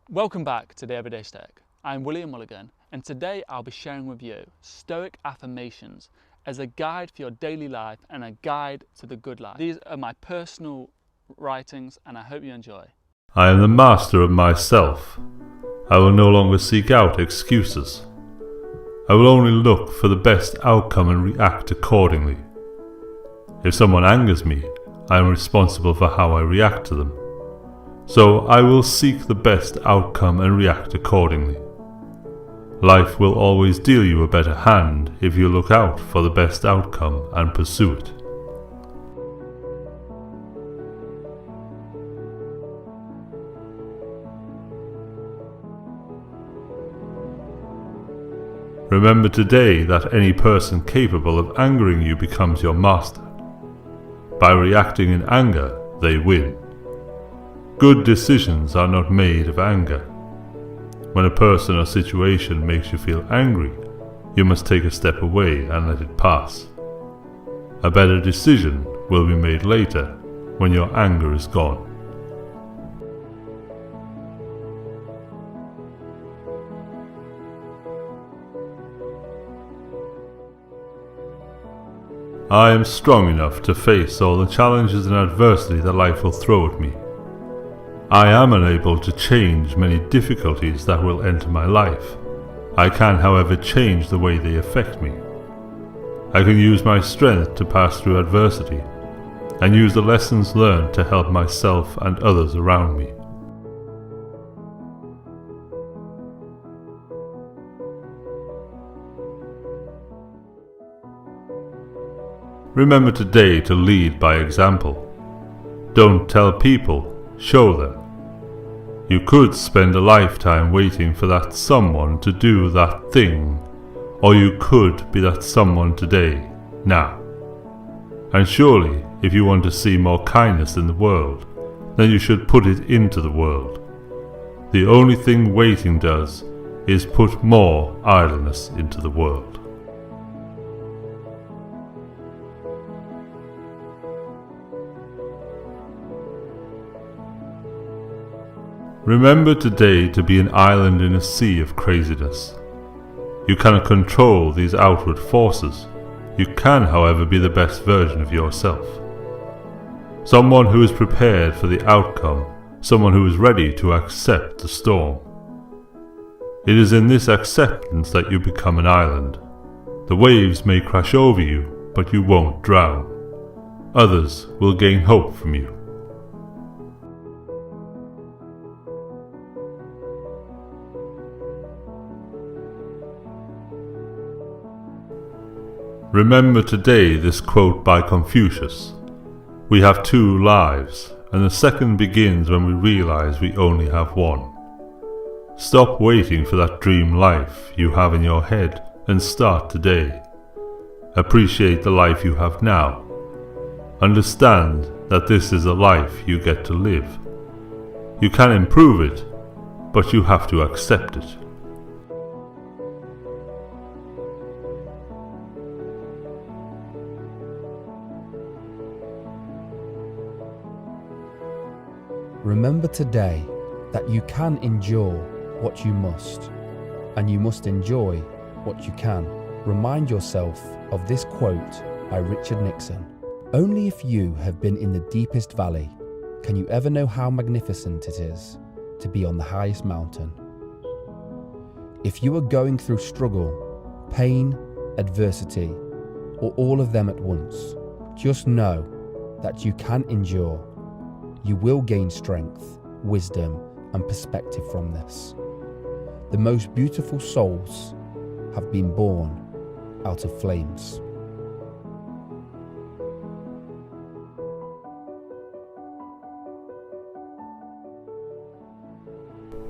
Welcome back to the Everyday Stoic. I'm William Mulligan, and today I'll be sharing with you Stoic Affirmations as a guide for your daily life and a guide to the good life. These are my personal writings, and I hope you enjoy. I am the master of myself. I will no longer seek out excuses. I will only look for the best outcome and react accordingly. If someone angers me, I am responsible for how I react to them. So I will seek the best outcome and react accordingly. Life will always deal you a better hand if you look out for the best outcome and pursue it. Remember today that any person capable of angering you becomes your master. By reacting in anger, they win. Good decisions are not made of anger. When a person or situation makes you feel angry, you must take a step away and let it pass. A better decision will be made later when your anger is gone. I am strong enough to face all the challenges and adversity that life will throw at me. I am unable to change many difficulties that will enter my life. I can, however, change the way they affect me. I can use my strength to pass through adversity and use the lessons learned to help myself and others around me. Remember today to lead by example. Don't tell people, show them. You could spend a lifetime waiting for that someone to do that thing, or you could be that someone today, now. And surely, if you want to see more kindness in the world, then you should put it into the world. The only thing waiting does is put more idleness into the world. Remember today to be an island in a sea of craziness. You cannot control these outward forces. You can, however, be the best version of yourself. Someone who is prepared for the outcome, someone who is ready to accept the storm. It is in this acceptance that you become an island. The waves may crash over you, but you won't drown. Others will gain hope from you. Remember today this quote by Confucius: "We have two lives, and the second begins when we realize we only have one." Stop waiting for that dream life you have in your head and start today. Appreciate the life you have now. Understand that this is a life you get to live. You can improve it, but you have to accept it. Remember today that you can endure what you must, and you must enjoy what you can. Remind yourself of this quote by Richard Nixon: "Only if you have been in the deepest valley can you ever know how magnificent it is to be on the highest mountain." If you are going through struggle, pain, adversity, or all of them at once, just know that you can endure. You will gain strength, wisdom, and perspective from this. The most beautiful souls have been born out of flames.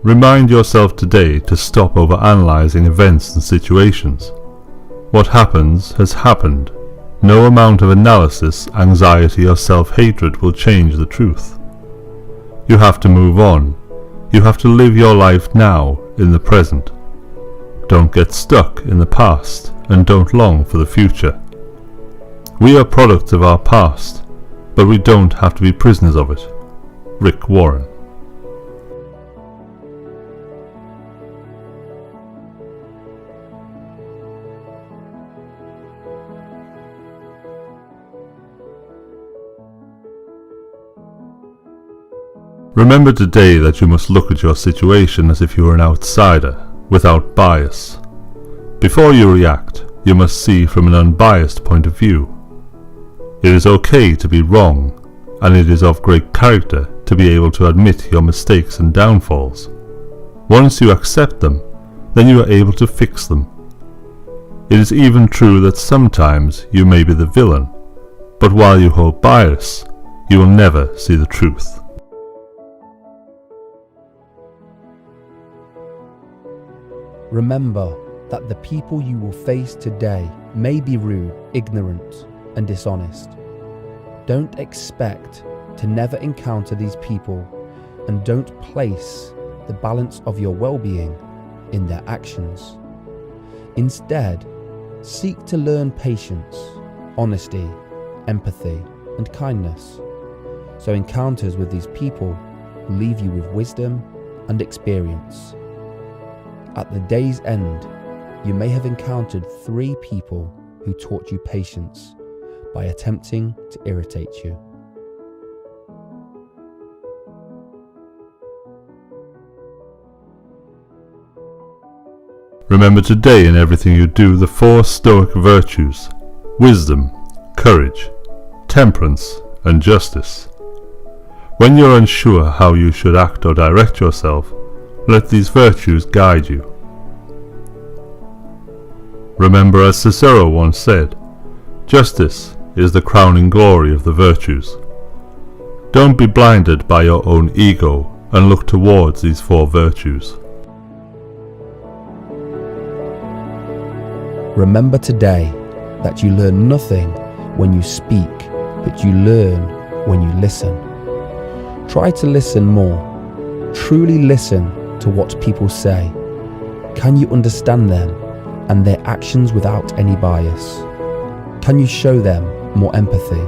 Remind yourself today to stop overanalyzing events and situations. What happens has happened. No amount of analysis, anxiety, or self-hatred will change the truth. You have to move on. You have to live your life now, in the present. Don't get stuck in the past, and don't long for the future. We are products of our past, but we don't have to be prisoners of it. Rick Warren. Remember today that you must look at your situation as if you were an outsider, without bias. Before you react, you must see from an unbiased point of view. It is okay to be wrong, and it is of great character to be able to admit your mistakes and downfalls. Once you accept them, then you are able to fix them. It is even true that sometimes you may be the villain, but while you hold bias, you will never see the truth. Remember that the people you will face today may be rude, ignorant, and dishonest. Don't expect to never encounter these people, and don't place the balance of your well-being in their actions. Instead, seek to learn patience, honesty, empathy, and kindness, so encounters with these people will leave you with wisdom and experience. At the day's end, you may have encountered 3 people who taught you patience by attempting to irritate you. Remember today in everything you do the 4 Stoic virtues: wisdom, courage, temperance, and justice. When you're unsure how you should act or direct yourself, let these virtues guide you. Remember, as Cicero once said, justice is the crowning glory of the virtues. Don't be blinded by your own ego and look towards these 4 virtues. Remember today that you learn nothing when you speak, but you learn when you listen. Try to listen more. Truly listen to what people say. Can you understand them and their actions without any bias? Can you show them more empathy?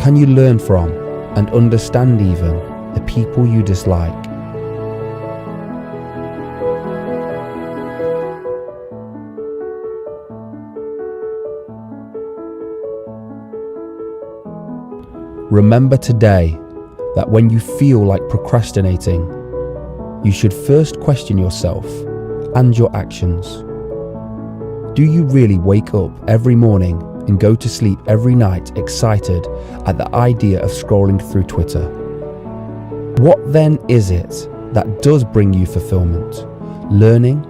Can you learn from and understand even the people you dislike? Remember today that when you feel like procrastinating, you should first question yourself and your actions. Do you really wake up every morning and go to sleep every night excited at the idea of scrolling through Twitter? What then is it that does bring you fulfillment? Learning,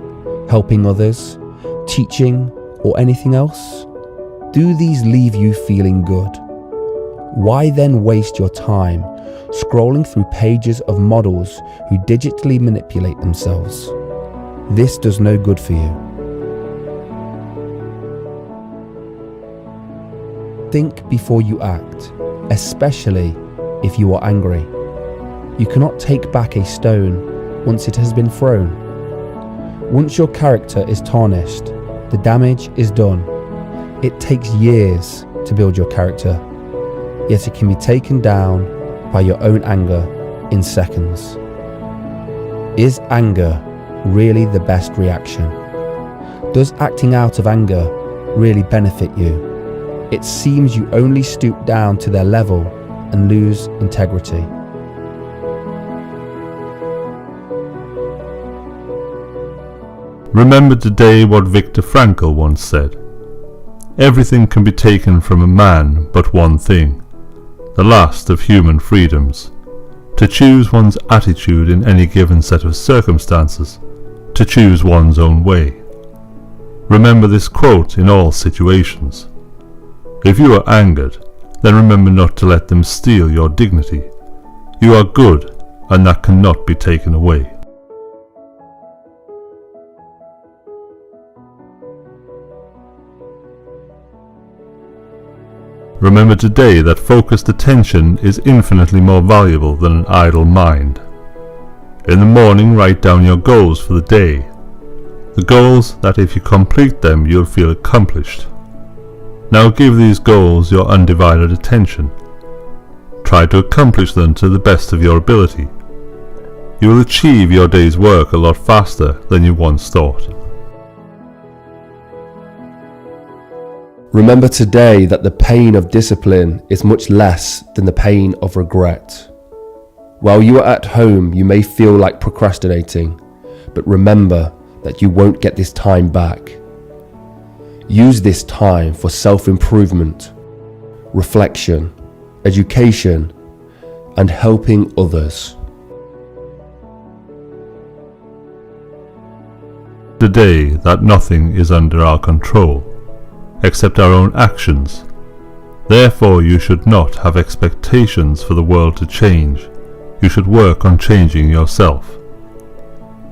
helping others, teaching, or anything else? Do these leave you feeling good? Why then waste your time scrolling through pages of models who digitally manipulate themselves? This does no good for you. Think before you act, especially if you are angry. You cannot take back a stone once it has been thrown. Once your character is tarnished, the damage is done. It takes years to build your character, yet it can be taken down by your own anger in seconds. Is anger really the best reaction? Does acting out of anger really benefit you? It seems you only stoop down to their level and lose integrity. Remember today what Viktor Frankl once said: everything can be taken from a man but one thing, the last of human freedoms, to choose one's attitude in any given set of circumstances, to choose one's own way. Remember this quote in all situations. If you are angered, then remember not to let them steal your dignity. You are good, and that cannot be taken away. Remember today that focused attention is infinitely more valuable than an idle mind. In the morning, write down your goals for the day. The goals that if you complete them, you'll feel accomplished. Now give these goals your undivided attention. Try to accomplish them to the best of your ability. You will achieve your day's work a lot faster than you once thought. Remember today that the pain of discipline is much less than the pain of regret. While you are at home, you may feel like procrastinating, but remember that you won't get this time back. Use this time for self-improvement, reflection, education, and helping others. Today that nothing is under our control, except our own actions. Therefore you should not have expectations for the world to change. You should work on changing yourself.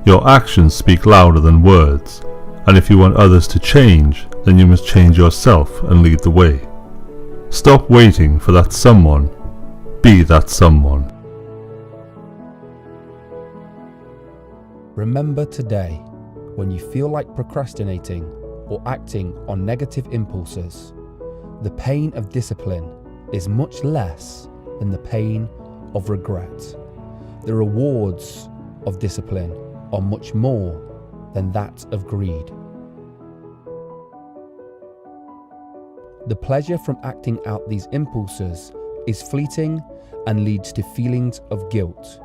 Your actions speak louder than words, and if you want others to change, then you must change yourself and lead the way. Stop waiting for that someone. Be that someone. Remember today, when you feel like procrastinating or acting on negative impulses, the pain of discipline is much less than the pain of regret. The rewards of discipline are much more than that of greed. The pleasure from acting out these impulses is fleeting and leads to feelings of guilt.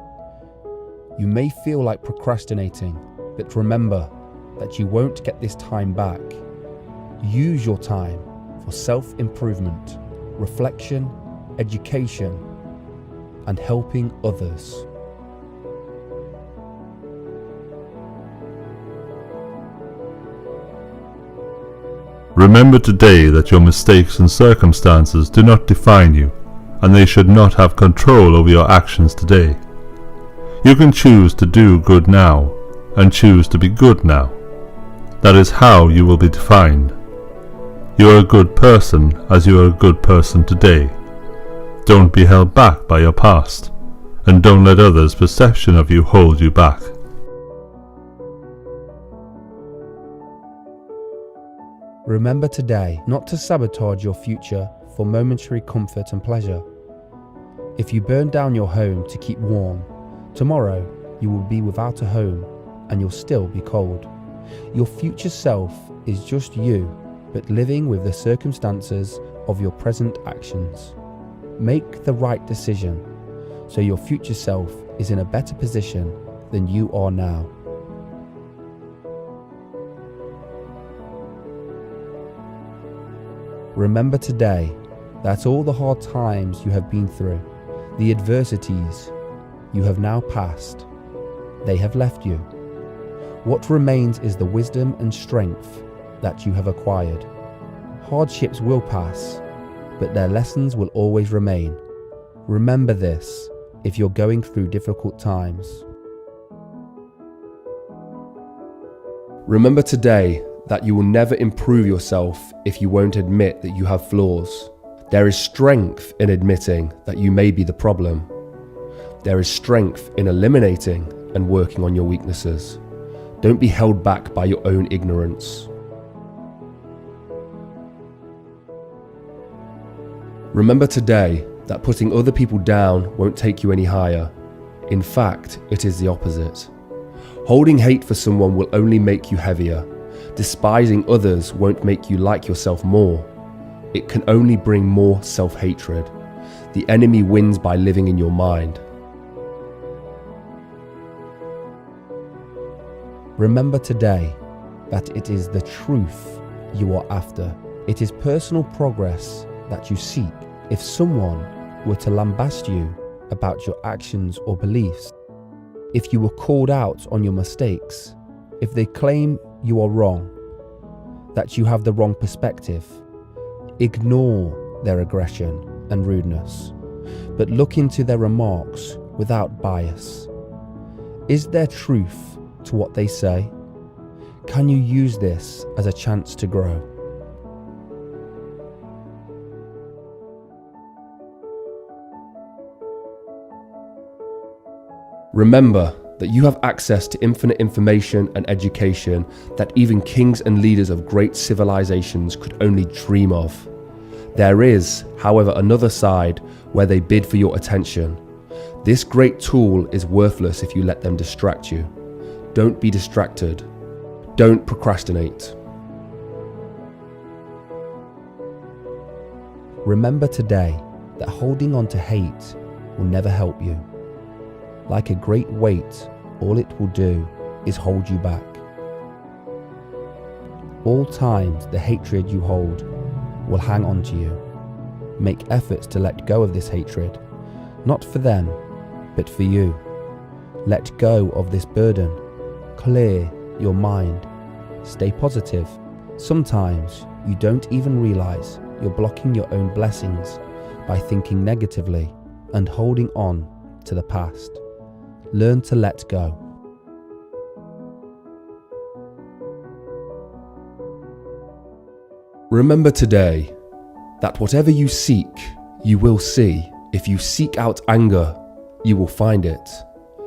You may feel like procrastinating, but remember that you won't get this time back. Use your time for self-improvement, reflection, education, and helping others. Remember today that your mistakes and circumstances do not define you, and they should not have control over your actions today. You can choose to do good now, and choose to be good now. That is how you will be defined. You are a good person as you are a good person today. Don't be held back by your past, and don't let others' perception of you hold you back. Remember today not to sabotage your future for momentary comfort and pleasure. If you burn down your home to keep warm, tomorrow you will be without a home and you'll still be cold. Your future self is just you, but living with the circumstances of your present actions. Make the right decision so your future self is in a better position than you are now. Remember today that all the hard times you have been through, the adversities you have now passed, they have left you. What remains is the wisdom and strength that you have acquired. Hardships will pass, but their lessons will always remain. Remember this if you're going through difficult times. Remember today that you will never improve yourself if you won't admit that you have flaws. There is strength in admitting that you may be the problem. There is strength in eliminating and working on your weaknesses. Don't be held back by your own ignorance. Remember today that putting other people down won't take you any higher. In fact, it is the opposite. Holding hate for someone will only make you heavier. Despising others won't make you like yourself more. It can only bring more self-hatred. The enemy wins by living in your mind. Remember today that it is the truth you are after. It is personal progress that you seek. If someone were to lambast you about your actions or beliefs, if you were called out on your mistakes, if they claim you are wrong, that you have the wrong perspective, ignore their aggression and rudeness, but look into their remarks without bias. Is there truth to what they say? Can you use this as a chance to grow? Remember that you have access to infinite information and education that even kings and leaders of great civilizations could only dream of. There is, however, another side where they bid for your attention. This great tool is worthless if you let them distract you. Don't be distracted. Don't procrastinate. Remember today that holding on to hate will never help you. Like a great weight, all it will do is hold you back. All times the hatred you hold will hang on to you. Make efforts to let go of this hatred, not for them, but for you. Let go of this burden. Clear your mind. Stay positive. Sometimes you don't even realize you're blocking your own blessings by thinking negatively and holding on to the past. Learn to let go. Remember today that whatever you seek, you will see. If you seek out anger, you will find it.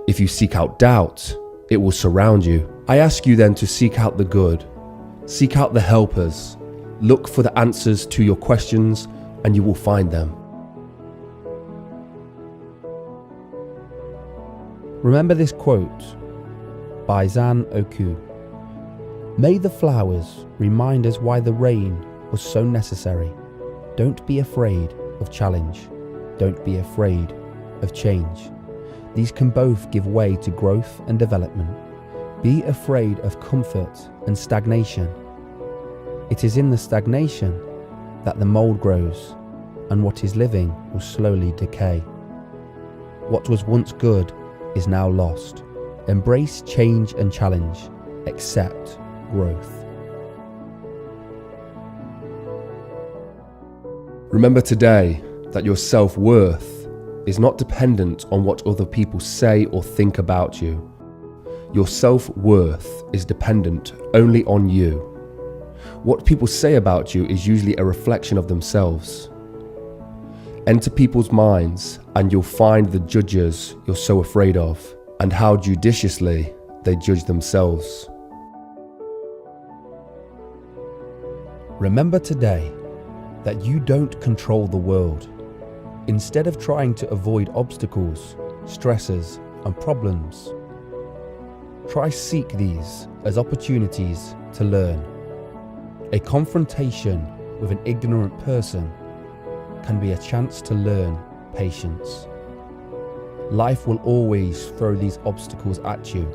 If you seek out doubt, it will surround you. I ask you then to seek out the good. Seek out the helpers. Look for the answers to your questions and you will find them. Remember this quote by Zan Oku. May the flowers remind us why the rain was so necessary. Don't be afraid of challenge. Don't be afraid of change. These can both give way to growth and development. Be afraid of comfort and stagnation. It is in the stagnation that the mold grows, and what is living will slowly decay. What was once good is now lost. Embrace change and challenge. Accept growth. Remember today that your self-worth is not dependent on what other people say or think about you. Your self-worth is dependent only on you. What people say about you is usually a reflection of themselves. Enter people's minds and you'll find the judges you're so afraid of and how judiciously they judge themselves. Remember today that you don't control the world. Instead of trying to avoid obstacles, stresses, and problems, try seek these as opportunities to learn. A confrontation with an ignorant person can be a chance to learn patience. Life will always throw these obstacles at you,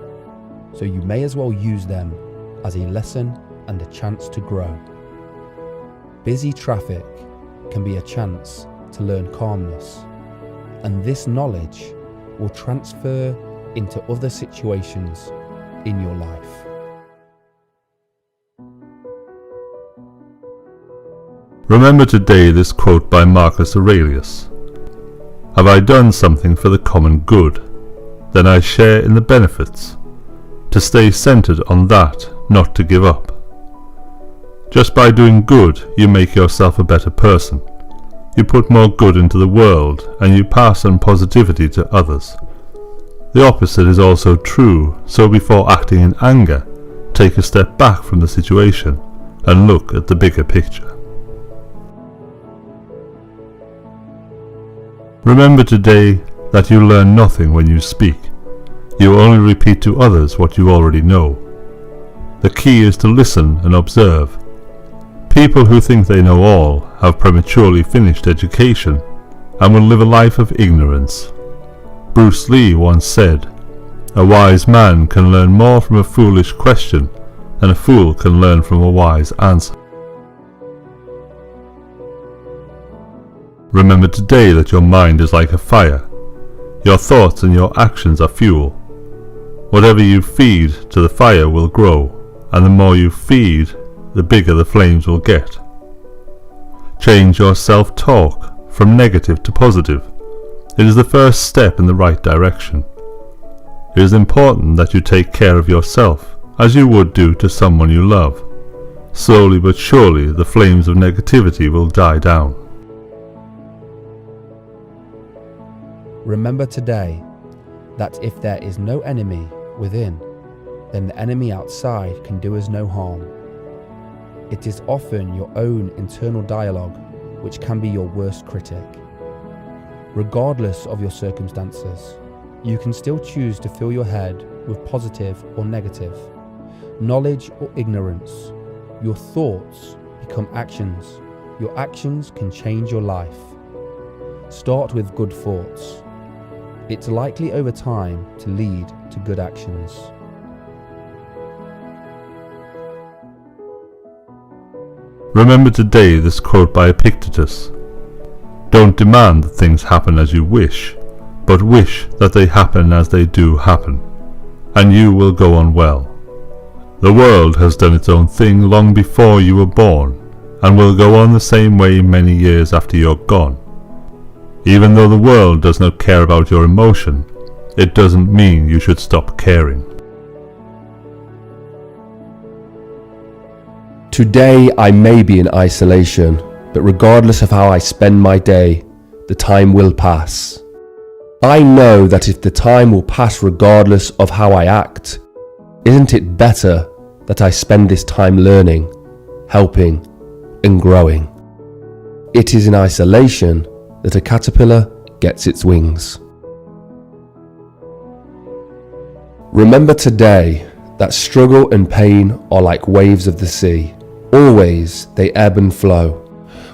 so you may as well use them as a lesson and a chance to grow. Busy traffic can be a chance to learn calmness, and this knowledge will transfer into other situations in your life. Remember today this quote by Marcus Aurelius. Have I done something for the common good? Then I share in the benefits. To stay centered on that, not to give up. Just by doing good, you make yourself a better person. You put more good into the world, and you pass on positivity to others. The opposite is also true, so before acting in anger, take a step back from the situation and look at the bigger picture. Remember today that you learn nothing when you speak. You only repeat to others what you already know. The key is to listen and observe. People who think they know all have prematurely finished education and will live a life of ignorance. Bruce Lee once said, "A wise man can learn more from a foolish question than a fool can learn from a wise answer." Remember today that your mind is like a fire. Your thoughts and your actions are fuel. Whatever you feed to the fire will grow, and the more you feed, the bigger the flames will get. Change your self-talk from negative to positive. It is the first step in the right direction. It is important that you take care of yourself as you would do to someone you love. Slowly but surely the flames of negativity will die down. Remember today that if there is no enemy within, then the enemy outside can do us no harm. It is often your own internal dialogue which can be your worst critic. Regardless of your circumstances, you can still choose to fill your head with positive or negative, knowledge or ignorance. Your thoughts become actions. Your actions can change your life. Start with good thoughts. it's likely over time to lead to good actions. Remember today this quote by Epictetus. Don't demand that things happen as you wish, but wish that they happen as they do happen, and you will go on well. The world has done its own thing long before you were born, and will go on the same way many years after you're gone. Even though the world does not care about your emotion, it doesn't mean you should stop caring. Today I may be in isolation, but regardless of how I spend my day, the time will pass. I know that if the time will pass regardless of how I act, isn't it better that I spend this time learning, helping, and growing? It is in isolation that a caterpillar gets its wings. Remember today that struggle and pain are like waves of the sea. Always they ebb and flow.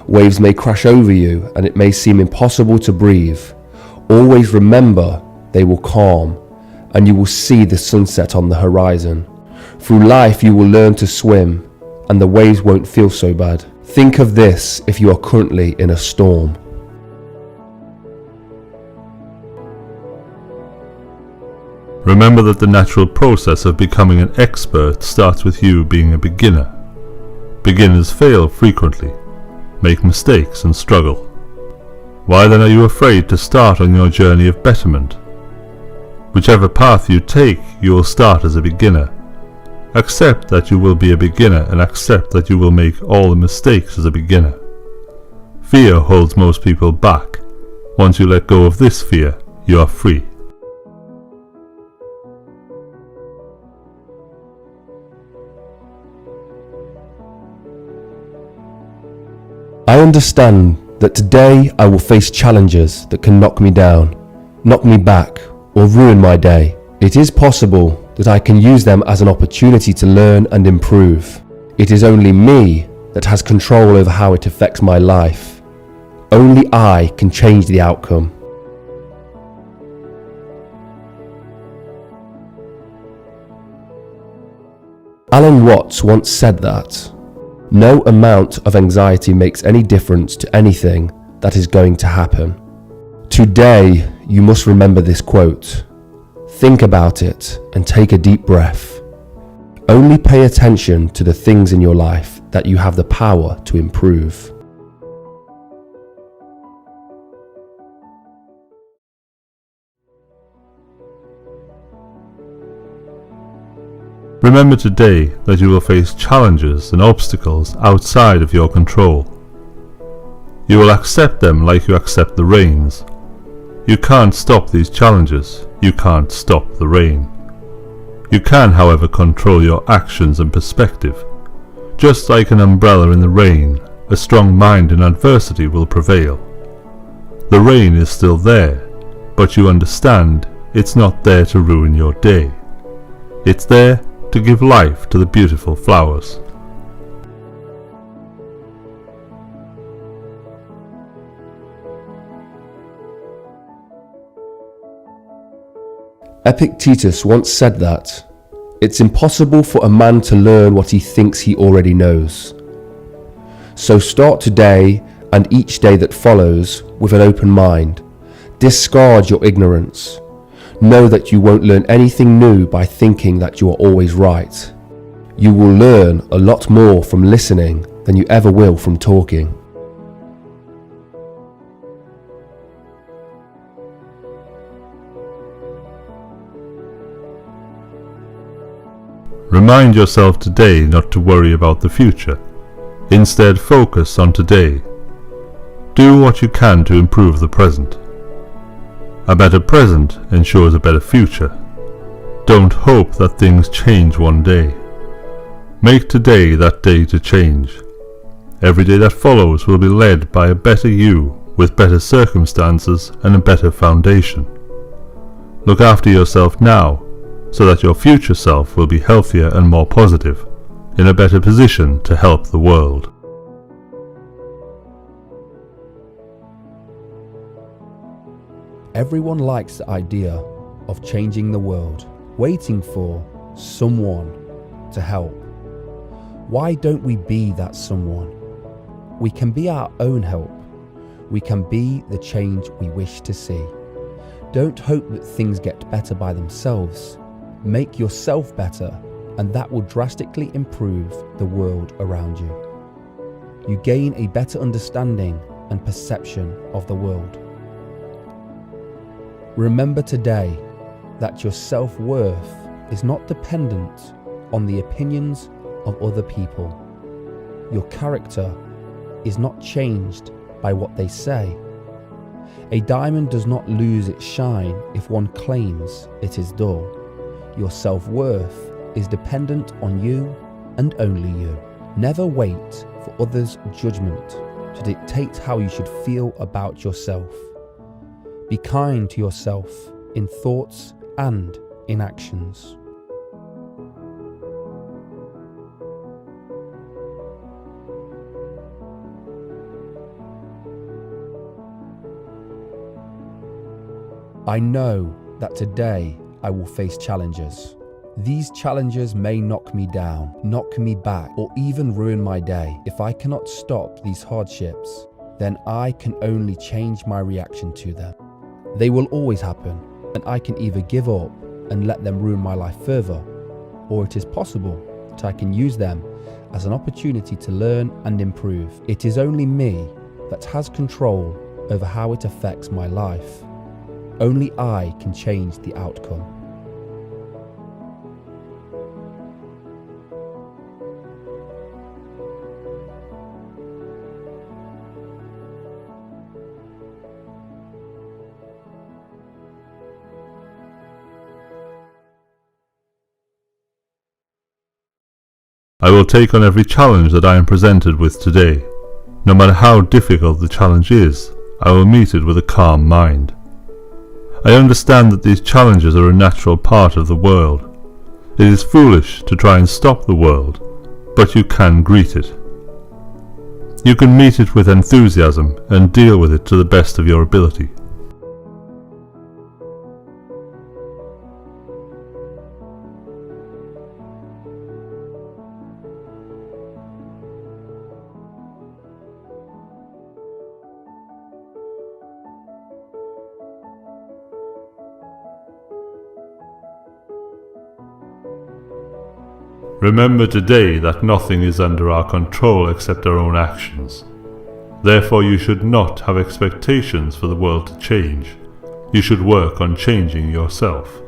Waves may crash over you and it may seem impossible to breathe. Always remember they will calm and you will see the sunset on the horizon. Through life you will learn to swim and the waves won't feel so bad. Think of this if you are currently in a storm. Remember that the natural process of becoming an expert starts with you being a beginner. Beginners fail frequently, make mistakes and struggle. Why then are you afraid to start on your journey of betterment? Whichever path you take, you will start as a beginner. Accept that you will be a beginner and accept that you will make all the mistakes as a beginner. Fear holds most people back. Once you let go of this fear, you are free. I understand that today I will face challenges that can knock me down, knock me back, or ruin my day. It is possible that I can use them as an opportunity to learn and improve. It is only me that has control over how it affects my life. Only I can change the outcome. Alan Watts once said that no amount of anxiety makes any difference to anything that is going to happen. Today, you must remember this quote. Think about it and take a deep breath. Only pay attention to the things in your life that you have the power to improve. Remember today that you will face challenges and obstacles outside of your control. You will accept them like you accept the rains. You can't stop these challenges, you can't stop the rain. You can, however, control your actions and perspective. Just like an umbrella in the rain, a strong mind in adversity will prevail. The rain is still there, but you understand it's not there to ruin your day. It's there to give life to the beautiful flowers. Epictetus once said that it's impossible for a man to learn what he thinks he already knows. So start today and each day that follows with an open mind. Discard your ignorance. Know that you won't learn anything new by thinking that you are always right. You will learn a lot more from listening than you ever will from talking. Remind yourself today not to worry about the future. Instead, focus on today. Do what you can to improve the present. A better present ensures a better future. Don't hope that things change one day. Make today that day to change. Every day that follows will be led by a better you with better circumstances and a better foundation. Look after yourself now so that your future self will be healthier and more positive, in a better position to help the world. Everyone likes the idea of changing the world, waiting for someone to help. Why don't we be that someone? We can be our own help. We can be the change we wish to see. Don't hope that things get better by themselves. Make yourself better, and that will drastically improve the world around you. You gain a better understanding and perception of the world. Remember today that your self-worth is not dependent on the opinions of other people. Your character is not changed by what they say. A diamond does not lose its shine if one claims it is dull. Your self-worth is dependent on you and only you. Never wait for others' judgment to dictate how you should feel about yourself. Be kind to yourself in thoughts and in actions. I know that today I will face challenges. These challenges may knock me down, knock me back, or even ruin my day. If I cannot stop these hardships, then I can only change my reaction to them. They will always happen, and I can either give up and let them ruin my life further, or it is possible that I can use them as an opportunity to learn and improve. It is only me that has control over how it affects my life. Only I can change the outcome. I will take on every challenge that I am presented with today. No matter how difficult the challenge is, I will meet it with a calm mind. I understand that these challenges are a natural part of the world. It is foolish to try and stop the world, but you can greet it. You can meet it with enthusiasm and deal with it to the best of your ability. Remember today that nothing is under our control except our own actions. Therefore you should not have expectations for the world to change. You should work on changing yourself.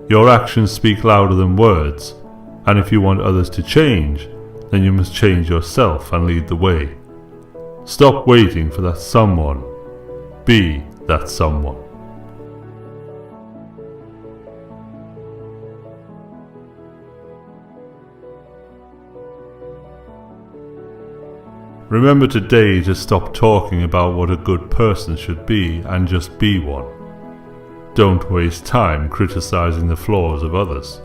Your actions speak louder than words, and if you want others to change, then you must change yourself and lead the way. Stop waiting for that someone. Be that someone. Remember today to stop talking about what a good person should be and just be one. Don't waste time criticizing the flaws of others.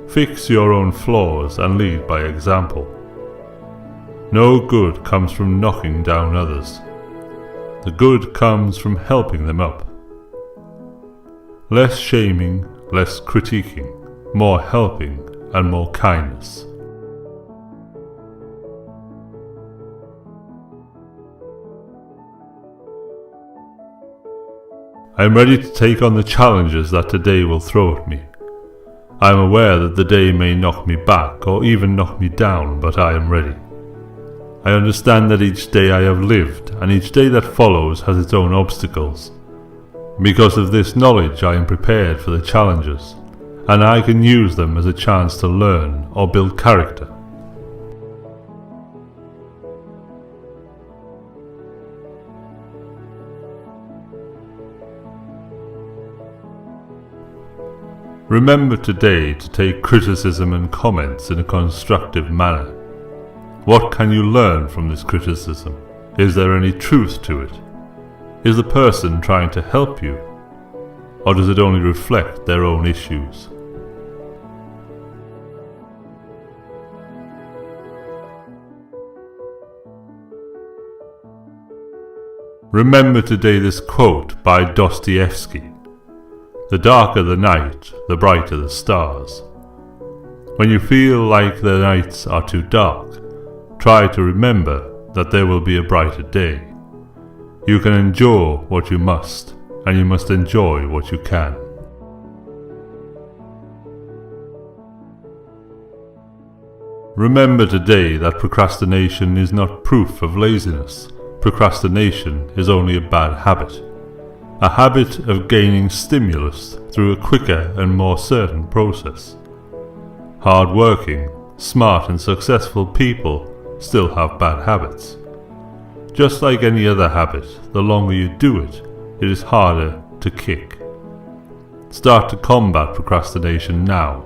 Fix your own flaws and lead by example. No good comes from knocking down others. The good comes from helping them up. Less shaming, less critiquing, more helping and more kindness. I am ready to take on the challenges that today will throw at me. I am aware that the day may knock me back or even knock me down, but I am ready. I understand that each day I have lived and each day that follows has its own obstacles. Because of this knowledge I am prepared for the challenges, and I can use them as a chance to learn or build character. Remember today to take criticism and comments in a constructive manner. What can you learn from this criticism? Is there any truth to it? Is the person trying to help you? Or does it only reflect their own issues? Remember today this quote by Dostoevsky: "The darker the night, the brighter the stars." When you feel like the nights are too dark, try to remember that there will be a brighter day. You can endure what you must, and you must enjoy what you can. Remember today that procrastination is not proof of laziness. Procrastination is only a bad habit. A habit of gaining stimulus through a quicker and more certain process. Hard-working, smart and successful people still have bad habits. Just like any other habit, the longer you do it, it is harder to kick. Start to combat procrastination now.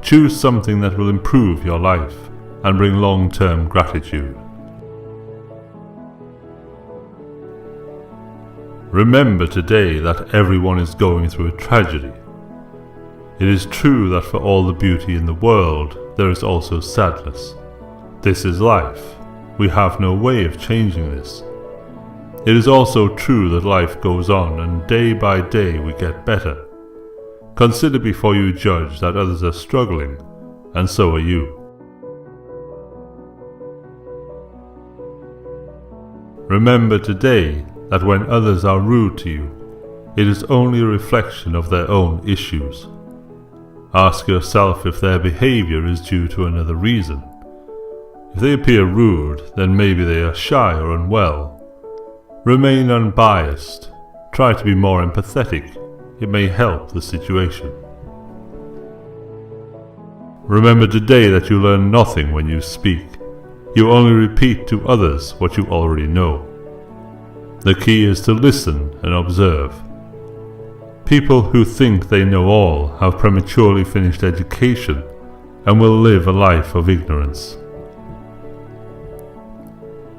Choose something that will improve your life and bring long-term gratitude. Remember today that everyone is going through a tragedy. It is true that for all the beauty in the world, there is also sadness. This is life. We have no way of changing this. It is also true that life goes on, and day by day we get better. Consider before you judge that others are struggling, and so are you. Remember today that when others are rude to you, it is only a reflection of their own issues. Ask yourself if their behavior is due to another reason. If they appear rude, then maybe they are shy or unwell. Remain unbiased. Try to be more empathetic. It may help the situation. Remember today that you learn nothing when you speak. You only repeat to others what you already know. The key is to listen and observe. People who think they know all have prematurely finished education and will live a life of ignorance.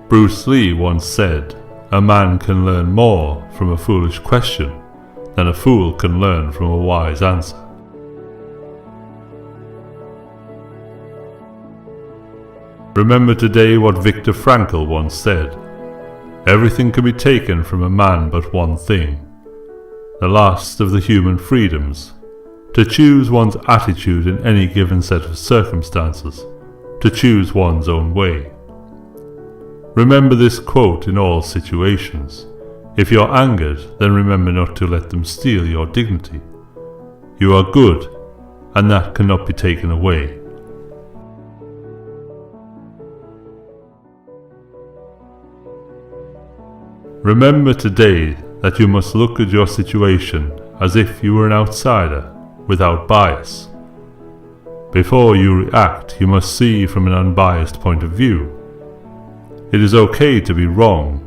Bruce Lee once said, "A man can learn more from a foolish question than a fool can learn from a wise answer." Remember today what Viktor Frankl once said, "Everything can be taken from a man but one thing, the last of the human freedoms, to choose one's attitude in any given set of circumstances, to choose one's own way." Remember this quote in all situations. If you're angered, then remember not to let them steal your dignity. You are good, and that cannot be taken away. Remember today that you must look at your situation as if you were an outsider, without bias. Before you react, you must see from an unbiased point of view. It is okay to be wrong,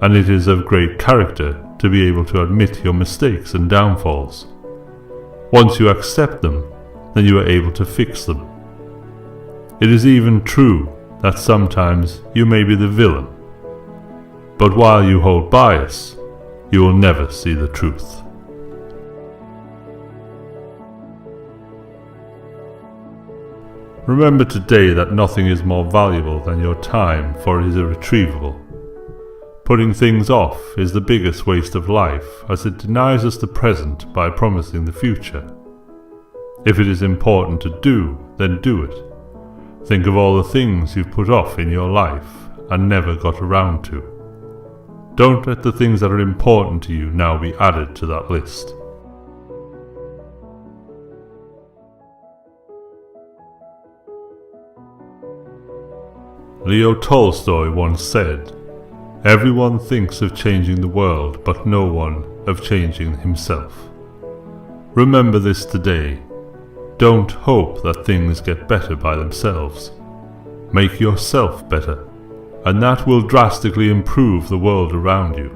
and it is of great character to be able to admit your mistakes and downfalls. Once you accept them, then you are able to fix them. It is even true that sometimes you may be the villain, but while you hold bias, you will never see the truth. Remember today that nothing is more valuable than your time, for it is irretrievable. Putting things off is the biggest waste of life, as it denies us the present by promising the future. If it is important to do, then do it. Think of all the things you've put off in your life and never got around to. Don't let the things that are important to you now be added to that list. Leo Tolstoy once said, "Everyone thinks of changing the world, but no one of changing himself." Remember this today. Don't hope that things get better by themselves. Make yourself better, and that will drastically improve the world around you.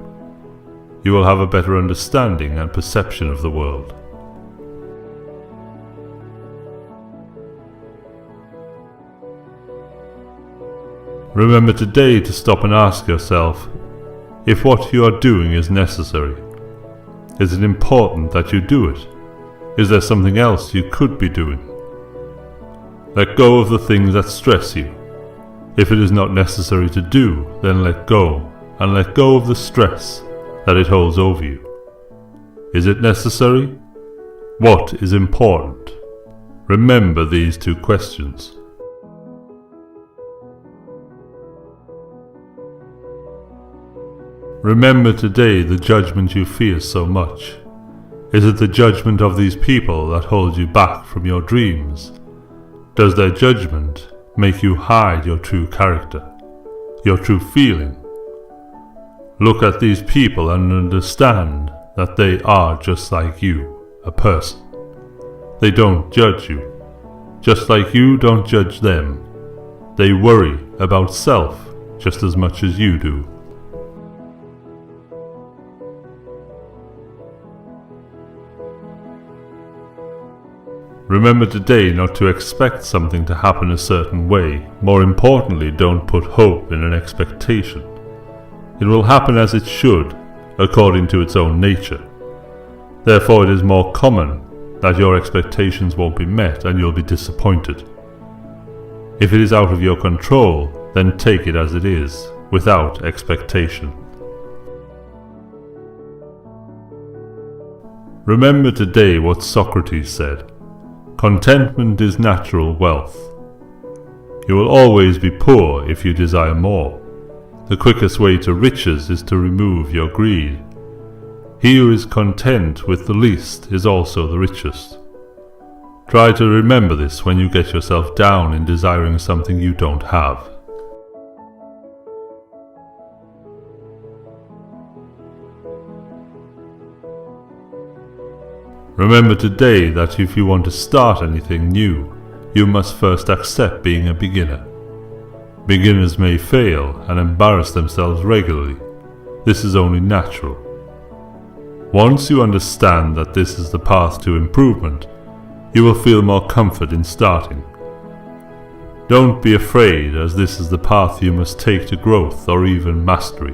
You will have a better understanding and perception of the world. Remember today to stop and ask yourself if what you are doing is necessary. Is it important that you do it? Is there something else you could be doing? Let go of the things that stress you. If it is not necessary to do, then let go and let go of the stress that it holds over you. Is it necessary? What is important? Remember these two questions. Remember today the judgment you fear so much. Is it the judgment of these people that holds you back from your dreams? Does their judgment make you hide your true character, your true feeling? Look at these people and understand that they are just like you, a person. They don't judge you, just like you don't judge them. They worry about self just as much as you do. Remember today not to expect something to happen a certain way. More importantly, don't put hope in an expectation. It will happen as it should, according to its own nature. Therefore, it is more common that your expectations won't be met and you'll be disappointed. If it is out of your control, then take it as it is, without expectation. Remember today what Socrates said. Contentment is natural wealth. You will always be poor if you desire more. The quickest way to riches is to remove your greed. He who is content with the least is also the richest. Try to remember this when you get yourself down in desiring something you don't have. Remember today that if you want to start anything new, you must first accept being a beginner. Beginners may fail and embarrass themselves regularly. This is only natural. Once you understand that this is the path to improvement, you will feel more comfort in starting. Don't be afraid, as this is the path you must take to growth or even mastery.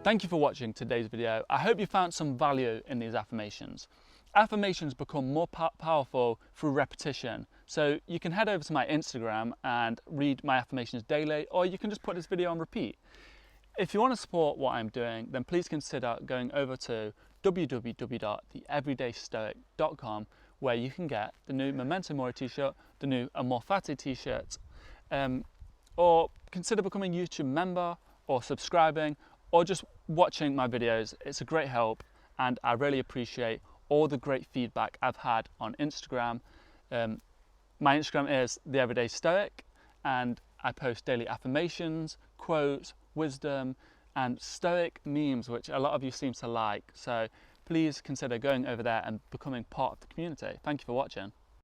Thank you for watching today's video. I hope you found some value in these affirmations. Affirmations become more powerful through repetition. So you can head over to my Instagram and read my affirmations daily, or you can just put this video on repeat. If you want to support what I'm doing, then please consider going over to www.TheEverydayStoic.com, where you can get the new Memento Mori t-shirt, the new Amor Fati t-shirt, or consider becoming a YouTube member or subscribing, or just watching my videos. It's a great help, and I really appreciate all the great feedback I've had on Instagram. My Instagram is TheEverydayStoic, and I post daily affirmations, quotes, wisdom, and Stoic memes, which a lot of you seem to like. So please consider going over there and becoming part of the community. Thank you for watching.